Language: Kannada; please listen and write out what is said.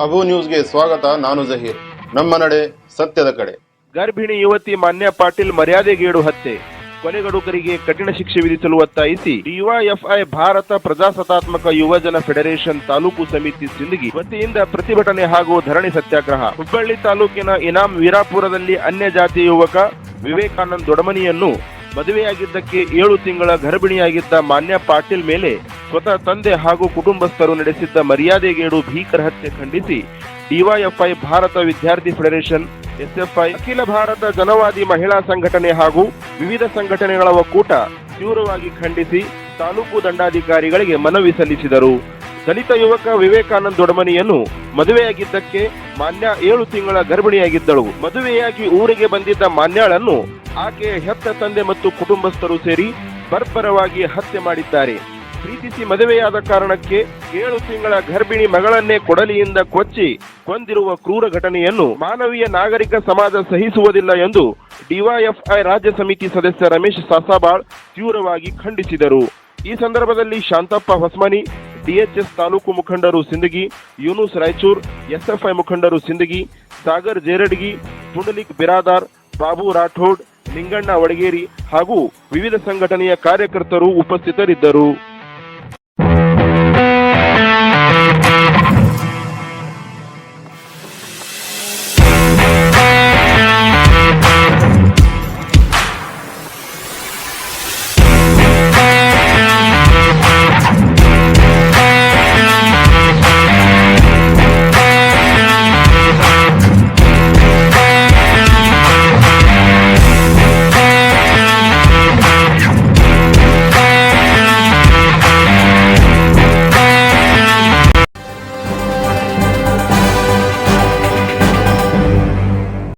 ಅಬು ನ್ಯೂಸ್ಗೆ ಸ್ವಾಗತ. ನಾನು ಜಹೀರ್. ನಮ್ಮ ನಡೆ ಸತ್ಯದ ಕಡೆ. ಗರ್ಭಿಣಿ ಯುವತಿ ಮಾನ್ಯ ಪಾಟೀಲ್ ಮರ್ಯಾದೆಗೇಡು ಹತ್ಯೆ, ಕೊಲೆಗಡುಕರಿಗೆ ಕಠಿಣ ಶಿಕ್ಷೆ ವಿಧಿಸಲು ಒತ್ತಾಯಿಸಿ ಡಿವೈಎಫ್ಐ ಭಾರತ ಪ್ರಜಾಸತ್ತಾತ್ಮಕ ಯುವಜನ ಫೆಡರೇಷನ್ ತಾಲೂಕು ಸಮಿತಿ ಸಿಂದಗಿ ವತಿಯಿಂದ ಪ್ರತಿಭಟನೆ ಹಾಗೂ ಧರಣಿ ಸತ್ಯಾಗ್ರಹ. ಹುಬ್ಬಳ್ಳಿ ತಾಲೂಕಿನ ಇನಾಂ ವೀರಾಪುರದಲ್ಲಿ ಅನ್ಯ ಜಾತಿ ಯುವಕ ವಿವೇಕಾನಂದ್ ದೊಡಮನಿಯನ್ನು ಮದುವೆಯಾಗಿದ್ದಕ್ಕೆ 7 ತಿಂಗಳ ಗರ್ಭಿಣಿಯಾಗಿದ್ದ ಮಾನ್ಯ ಪಾಟೀಲ್ ಮೇಲೆ ಸ್ವತಃ ತಂದೆ ಹಾಗೂ ಕುಟುಂಬಸ್ಥರು ನಡೆಸಿದ್ದ ಮರ್ಯಾದೆಗೇಡು ಭೀಕರ ಹತ್ಯೆ ಖಂಡಿಸಿ ಡಿವೈಎಫ್ಐ ಭಾರತ ವಿದ್ಯಾರ್ಥಿ ಫೆಡರೇಷನ್, ಎಸ್ಎಫ್ಐ, ಅಖಿಲ ಭಾರತ ಜನವಾದಿ ಮಹಿಳಾ ಸಂಘಟನೆ ಹಾಗೂ ವಿವಿಧ ಸಂಘಟನೆಗಳ ಒಕ್ಕೂಟ ತೀವ್ರವಾಗಿ ಖಂಡಿಸಿ ತಾಲೂಕು ದಂಡಾಧಿಕಾರಿಗಳಿಗೆ ಮನವಿ ಸಲ್ಲಿಸಿದರು. ದಲಿತ ಯುವಕ ವಿವೇಕಾನಂದ್ ದೊಡಮನಿಯನ್ನು ಮದುವೆಯಾಗಿದ್ದಕ್ಕೆ ಮಾನ್ಯ 7 ತಿಂಗಳ ಗರ್ಭಿಣಿಯಾಗಿದ್ದಳು. ಮದುವೆಯಾಗಿ ಊರಿಗೆ ಬಂದಿದ್ದ ಮಾನ್ಯಾಳನ್ನು ಆಕೆಯ ಹೆತ್ತ ತಂದೆ ಮತ್ತು ಕುಟುಂಬಸ್ಥರು ಸೇರಿ ಬರ್ಬರವಾಗಿ ಹತ್ಯೆ ಮಾಡಿದ್ದಾರೆ. ಪ್ರೀತಿಸಿ ಮದುವೆಯಾದ ಕಾರಣಕ್ಕೆ 7 ತಿಂಗಳ ಗರ್ಭಿಣಿ ಮಗಳನ್ನೇ ಕೊಡಲಿಯಿಂದ ಕೊಚ್ಚಿ ಕೊಂದಿರುವ ಕ್ರೂರ ಘಟನೆಯನ್ನು ಮಾನವೀಯ ನಾಗರಿಕ ಸಮಾಜ ಸಹಿಸುವುದಿಲ್ಲ ಎಂದು ಡಿವೈಎಫ್ಐ ರಾಜ್ಯ ಸಮಿತಿ ಸದಸ್ಯ ರಮೇಶ್ ಸಾಸಾಬಾಳ್ ತೀವ್ರವಾಗಿ ಖಂಡಿಸಿದರು. ಈ ಸಂದರ್ಭದಲ್ಲಿ ಶಾಂತಪ್ಪ ಹೊಸ್ಮನಿ, ಡಿಎಚ್ಎಸ್ ತಾಲೂಕು ಮುಖಂಡರು ಸಿಂದಗಿ, ಯೂನುಸ್ ರಾಯಚೂರ್, ಎಸ್ಎಫ್ಐ ಮುಖಂಡರು ಸಿಂದಗಿ, ಸಾಗರ್ ಜೇರಡ್ಗಿ, ಪುಂಡಲಿಕ್ ಬಿರಾದಾರ್, ಬಾಬು ರಾಠೋಡ್, ಲಿಂಗಣ್ಣ ವಡಗೇರಿ ಹಾಗೂ ವಿವಿಧ ಸಂಘಟನೆಯ ಕಾರ್ಯಕರ್ತರು ಉಪಸ್ಥಿತರಿದ್ದರು.